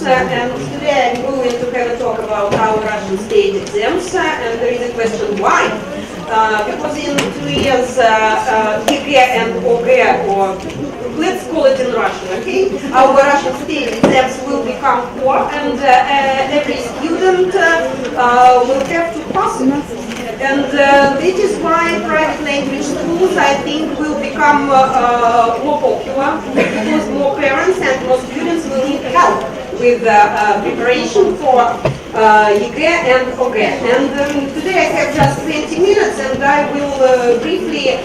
and today I'm going to have a talk about our Russian state exams, and there is a question why. Because in 2 years, EGE and OGE, or let's call it in Russian, okay? Our Russian state exams will become core, and every student will have to pass it. And this is why private language schools, I think, will become more popular, because more parents and more students will need help with preparation for EGE and OGE. And today I have just 20 minutes, and I will briefly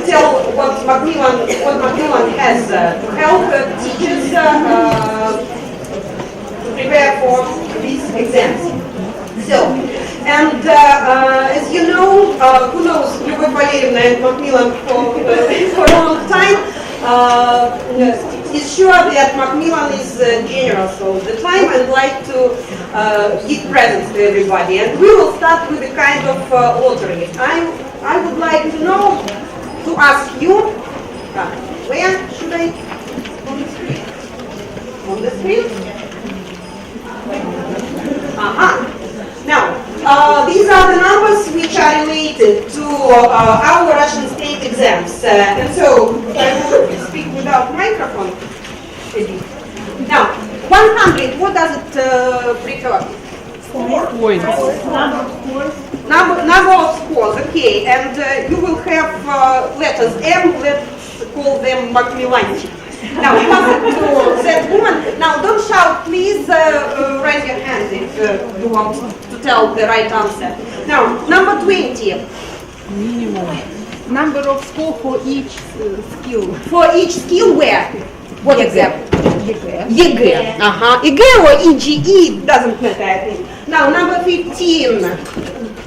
tell what Magellan has to help teachers prepare for these exams. So, and as you know, who knows Lubov Pashkova and Magellan for a long time, is sure that Magellan is generous all the time and like to give presents to everybody. And we will start with a kind of lottery. I would like to know, to ask you, where should I? On the screen. On the screen? Aha. Now, these are the numbers which are related to our Russian state exams. And so, I will speak without microphone. Now, 100, what does it refer? 4 points. Number of scores. Number of scores, okay. And you will have letters M, let's call them Macmillanчик. Now, pass it to that woman. Now, don't shout, please raise your hand if you want to tell the right answer. Now, number 20. Minimum. Number of scores for each skill. For each skill where? What exam? EGE. EGE. EGE or EGE, doesn't matter, I think. Now, number 15.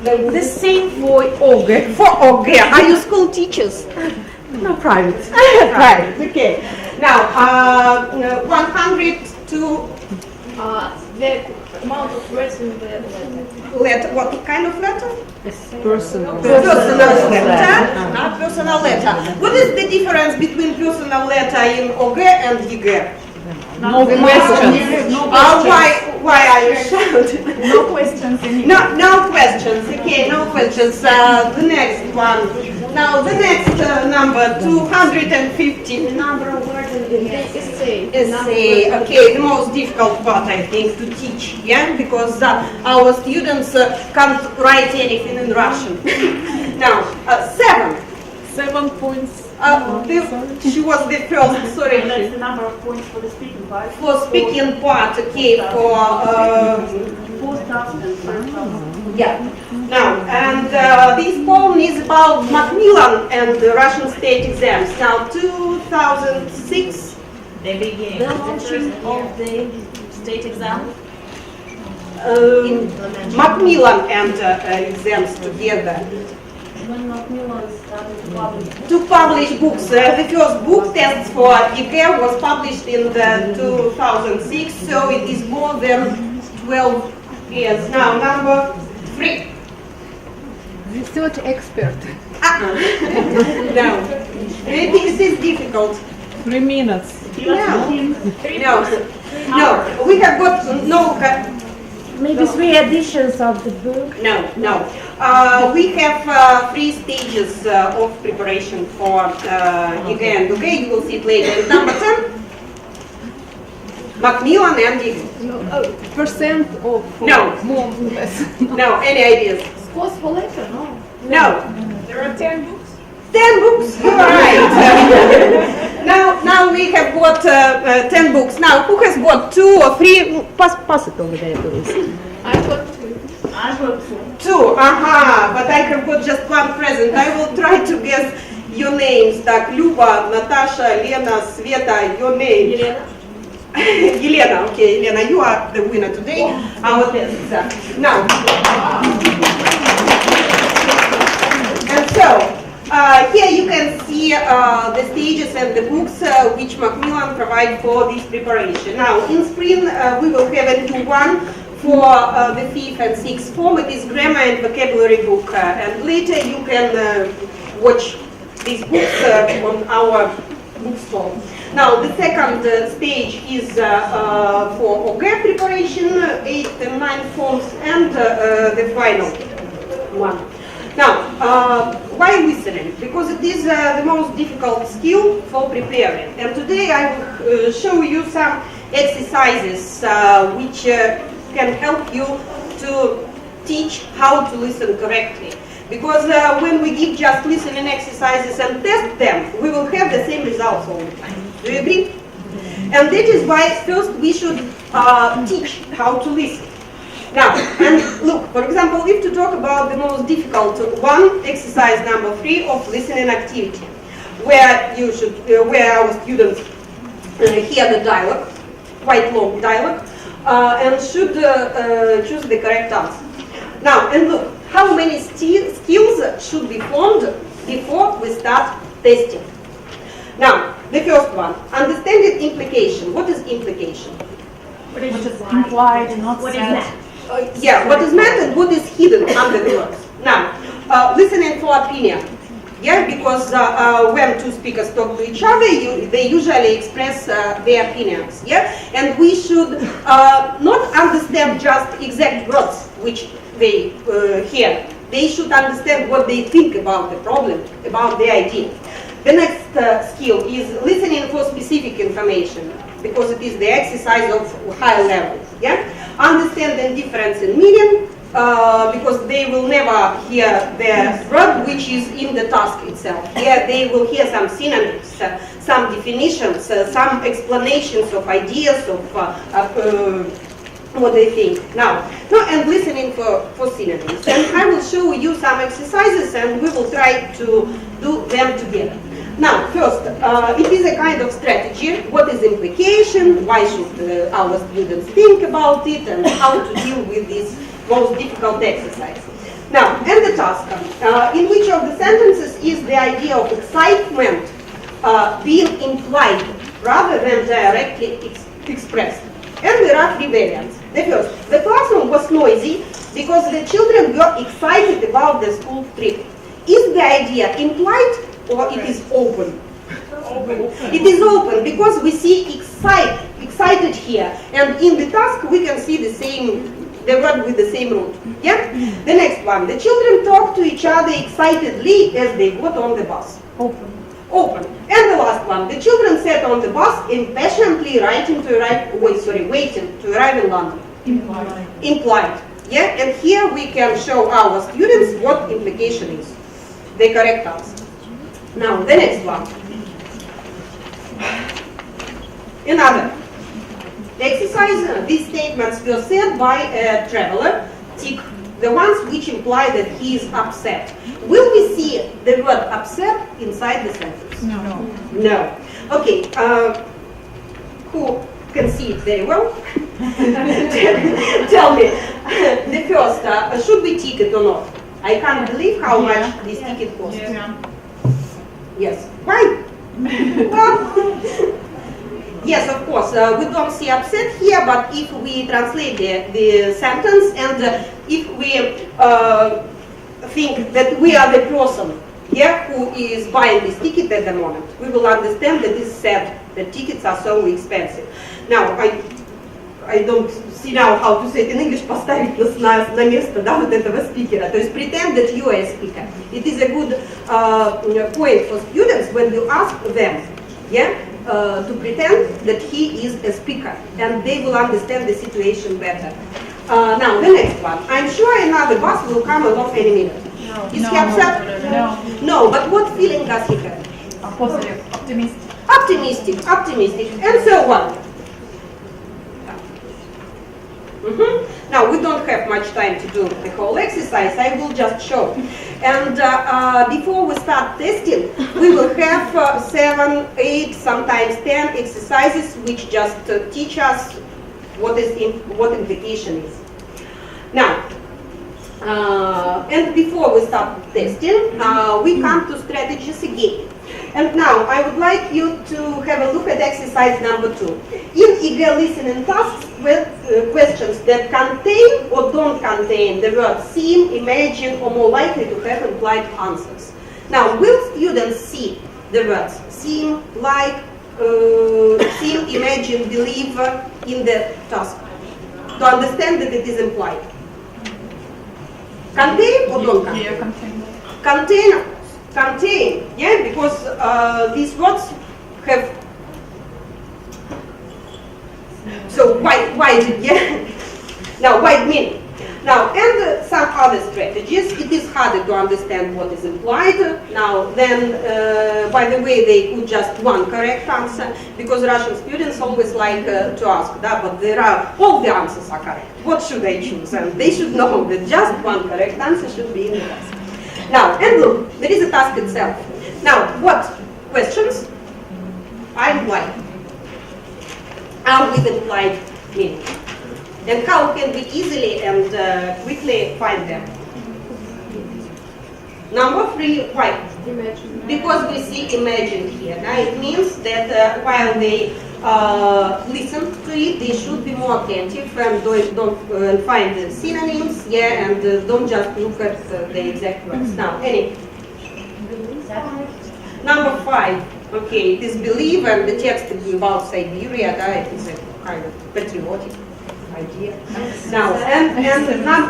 The same for OGE. For OGE. Are you school teachers? No, private. Private, okay. Now, 100 to... the amount of words in the letter. What kind of letter? Personal. Personal letter. Not personal letter. What is the difference between personal letter in OGE and EGE? No questions. Why are you shouting? No questions anymore. No questions. Okay, no questions. The next one. Now the next number, 250. The number of words in the essay. Essay. Okay, the most difficult part, I think, to teach. Yeah, because our students can't write anything in Russian. Now, 7. 7 points. She was the first. Sorry. That's the number of points for the speaking part. For speaking part, okay, for fourth task and first task. yeah. Now, and this poem is about Magellan and the Russian state exams. Now, 2006. They began the launching of the state exam. Magellan and exams together. When Magellan started to publish books. The first book, Tests for EGE, was published in the 2006, so it is more than 12 years. Now, number 3. Research expert. No. I think this is difficult. 3 minutes. No. We have got no. Maybe 3 editions of the book. No. We have 3 stages of preparation for EGE and OGE. You will see it later. Number 10. Magellan and EGE. Percent of No. more less. No. Any ideas? Scores for later, no? No. There are 10 books. 10 books. You're right. Now we have got 10 books. Now, who has got 2 or 3? Pass it over there, please. I've got 2. I've got 2. 2. But I have got just 1 present. I will try to guess your names. Так, Люба, Natasha, Lena, Sveta, your name. Елена. Елена, okay, Елена, you are the winner today. Our tests. Now, and so, here you can see the stages and the books which Magellan provide for this preparation. Now, in spring, we will have a new one for the 5th and 6th form. It is grammar and vocabulary book. And later you can watch these books on our bookstore. Now, the second stage is for OGE preparation, 8 and 9 forms, and the final one. Now, why listening? Because it is the most difficult skill for preparing. And today I will show you some exercises which can help you to teach how to listen correctly. Because when we give just listening exercises and test them, we will have the same results all the time. Do you agree? And that is why first we should teach how to listen. Now, and look, for example, if to talk about the most difficult one, exercise number 3 of listening activity, where you should, where our students hear the dialogue, quite long dialogue, and should choose the correct answer. Now, and look, how many skills should be formed before we start testing? Now, the first one, understanding implication. What is implication? What is implied, not What is said. that? Yeah, what is meant and what is hidden under the words. Now, listening for opinion. Yeah, because when two speakers talk to each other, they usually express their opinions. Yeah, and we should not understand just exact words which they hear. They should understand what they think about the problem, about the idea. The next skill is listening for specific information, because it is the exercise of high level. Yeah, understanding difference in meaning, because they will never hear the word which is in the task itself. Here they will hear some synonyms, some definitions, some explanations of ideas of what they think. Now, and listening for synonyms. And I will show you some exercises and we will try to do them together. Now, first, it is a kind of strategy. What is implication? Why should our students think about it? And how to deal with this most difficult exercise. Now, and the task. In which of the sentences is the idea of excitement being implied rather than directly expressed? And there are 3 variants. The first, the classroom was noisy because the children were excited about the school trip. Is the idea implied or it is open? It is open because we see excited here, and in the task we can see the word with the same root. Yeah? The next one, the children talk to each other excitedly as they got on the bus. Open. And the last one, the children sat on the bus impatiently waiting to arrive in London. Implied. Yeah? And here we can show our students what implication is. The correct answer. Now, the next one. Another. Exercise, these statements were said by a traveler, tick, the ones which imply that he is upset. Will we see the word upset inside the sentence? No. No. Okay, who can see it very well? Tell me, the first, should we tick it or not? I can't believe how much this ticket costs. Yes. Why? Well, yes, of course, we don't see upset here, but if we translate the sentence and if we think that we are the person who is buying this ticket at the moment, we will understand that it's said that tickets are so expensive. Now, I don't see now how to say it in English, поставить нас на место, да, вот этого спикера. То есть pretend that you are a speaker. It is a good point for students when you ask them, to pretend that he is a speaker, and they will understand the situation better. Now, the next one. I'm sure another bus will come along any minute. Is he upset? No, but what feeling does he have? Positive, optimistic. Optimistic, and so on. Now, we don't have much time to do the whole exercise. I will just show. And before we start testing, we will have 7, 8, sometimes 10 exercises which just teach us what implication is. Now, and before we start testing, we come to strategies again. And now I would like you to have a look at exercise number 2. In EGE listening tasks with questions that contain or don't contain the word seem, imagine, or more likely to have implied answers. Now, will students see the words seem, like, seem, imagine, believe in the task to understand that it is implied. Contain or don't contain? Yeah, contain. Contain, of course. Contain, yeah, because these words have. So why is it, yeah? Now, wide meaning. Now, and some other strategies. It is harder to understand what is implied. Now, then, by the way, they put just one correct answer, because Russian students always like to ask, but there are, all the answers are correct. What should I choose? And they should know that just one correct answer should be in the task. Now, and look, there is a task itself. Now, what questions are implied? Are with implied meaning? And how can we easily and quickly find them? Number 3, why? Imagine. Because we see imagine here. Now it means that while they listen to it, they should be more attentive and don't find the synonyms, yeah, and don't just look at the exact words. Now, any? Number 5, okay, it is believe, and the text is about Siberia, it is a kind of patriotic idea. Now, and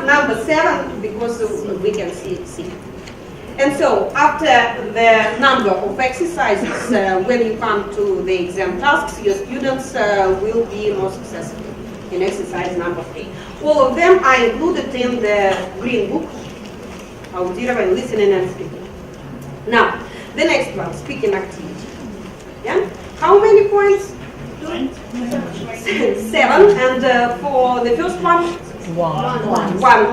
number 7, because we can see. And so, after the number of exercises, when you come to the exam tasks, your students will be more successful in exercise number 3. All of them are included in the green book, audирование, listening and speaking. Now, the next one, speaking activity. Yeah? How many points? 7, and for the first one? 1.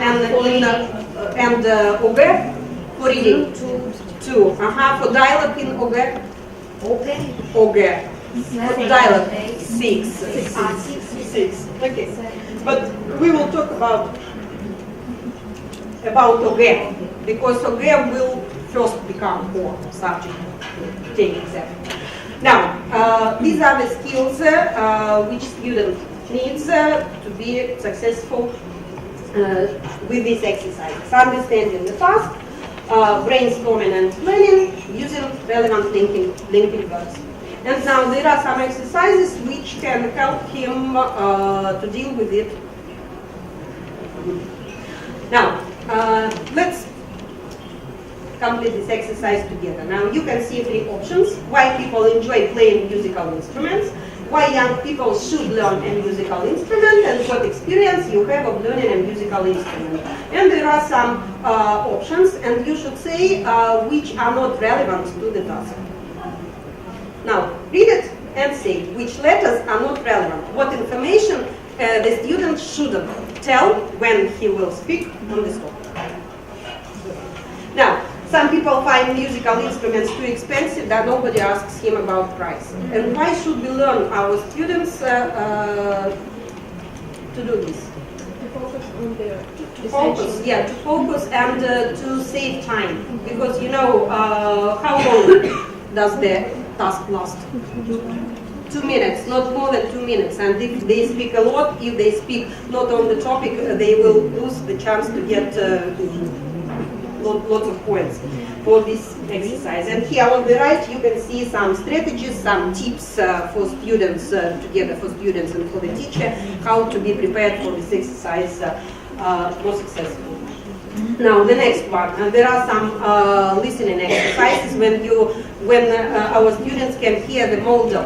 And OGE? For reading? 2. For dialogue in OGE? OGE. For dialogue? 6. 6. Okay. But we will talk about OGE, because OGE will first become core subject take exam. Now, these are the skills which student needs to be successful with this exercise. Understanding the task, brainstorming and planning, using relevant linking words. And now there are some exercises which can help him to deal with it. Now, let's complete this exercise together. Now you can see 3 options: why people enjoy playing musical instruments, why young people should learn a musical instrument, and what experience you have of learning a musical instrument. And there are some options, and you should say which are not relevant to the task. Now, read it and say which letters are not relevant, what information the student shouldn't tell when he will speak on the spot. Now, some people find musical instruments too expensive that nobody asks him about price. And why should we learn our students to do this? To focus on their Focus, yeah, to focus and to save time. Because you know, how long does the task last? 2 minutes, not more than 2 minutes. And if they speak a lot, if they speak not on the topic, they will lose the chance to get lots of points for this exercise. And here on the right you can see some strategies, some tips for students, together for students and for the teacher, how to be prepared for this exercise more successfully. Now the next one, there are some listening exercises when our students can hear the model,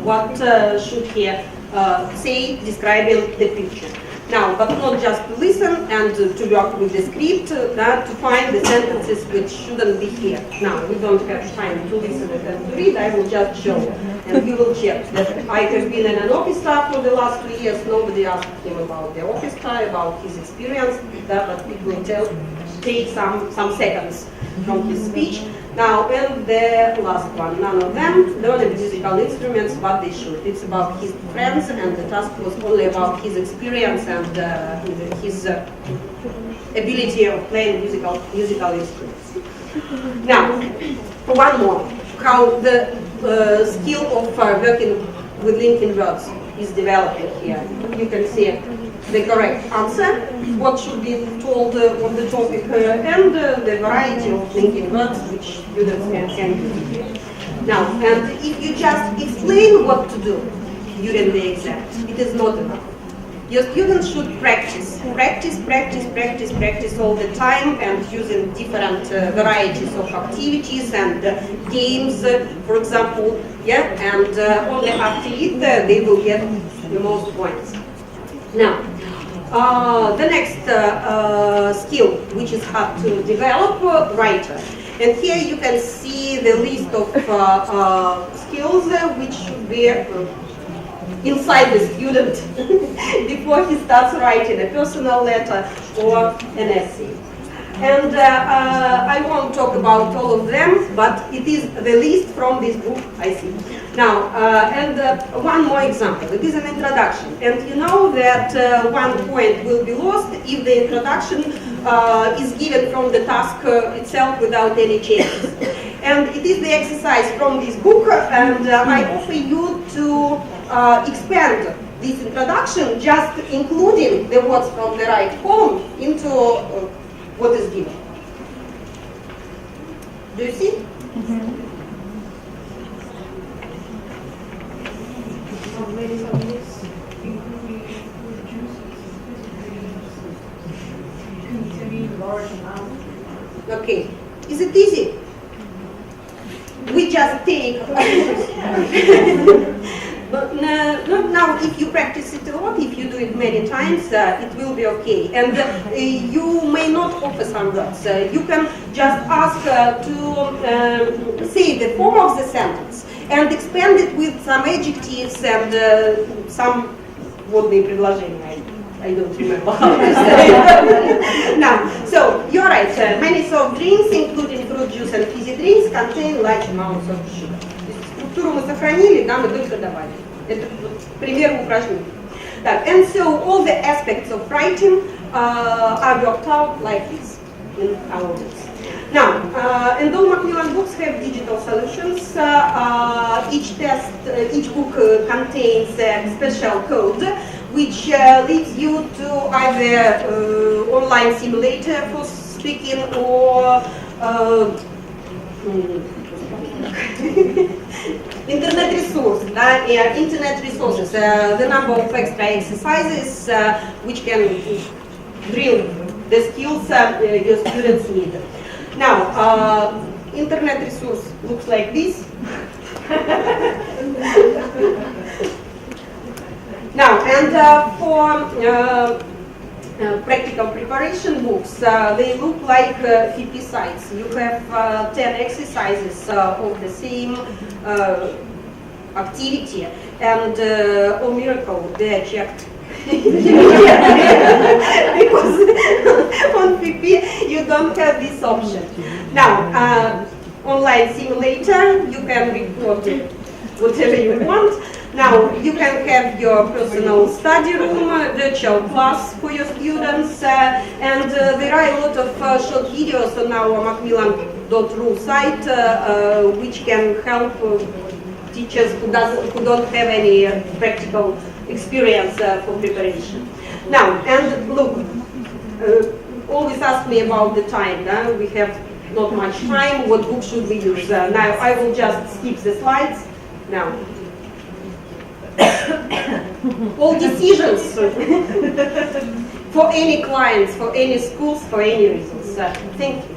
what should he say describing the picture. Now, but not just to listen and to work with the script, to find the sentences which shouldn't be here. Now, we don't have time to listen and to read, I will just show. And you will check that I have been in an orchestra for the last 2 years. Nobody asked him about the orchestra, about his experience, but it will take some seconds from his speech. Now, and the last one, none of them learning musical instruments, but they should. It's about his friends, and the task was only about his experience and his ability of playing musical instruments. Now, one more, how the skill of working with linking words is developing here. You can see the correct answer, what should be told on the topic, and the variety of linking words which students can use here. Now, and if you just explain what to do during the exam, it is not enough. Your students should practice all the time, and using different varieties of activities and games, for example, yeah, and only after it they will get the most points. Now, the next skill, which is hard to develop, writer. And here you can see the list of skills which should be inside the student before he starts writing a personal letter or an essay. And I won't talk about all of them, but it is the list from this book, I see. Now, one more example. It is an introduction. And you know that 1 point will be lost if the introduction is given from the task itself without any changes. And it is the exercise from this book, and I offer you to expand this introduction, just including the words from the right column into what is given. Do you see? Mm-hmm. Okay, is it easy? We just take but now if you practice it a lot, if you do it many times, it will be okay. And you may not offer some words. You can just ask to say the form of the sentence and expand it with some adjectives and some водные предложения. I don't remember how to say it. Now, so you're right. Many soft drinks, including fruit juice and fizzy drinks, contain large amounts of sugar. Структуру мы сохранили, да, мы только добавили. Это пример упражнений. And so all the aspects of writing are worked out like this in our books. Now, and all Macmillan books have digital solutions. Each book contains a special code which leads you to either online simulator for speaking or internet resource, internet resources, the number of extra exercises which can drill the skills your students need. Now, internet resource looks like this. Now, and for practical preparation books, they look like 50 sites. You have 10 exercises of the same activity, and oh miracle, they are checked. Because on PP you don't have this option. Now, online simulator, you can record whatever you want. Now, you can have your personal study room, virtual class for your students, and there are a lot of short videos on our macmillan.ru site which can help teachers who don't have any practical experience for preparation. Now, and look, always ask me about the time. We have not much time. What book should we use? Now, I will just skip the slides. Now, all decisions for any clients, for any schools, for any reasons. Thank you.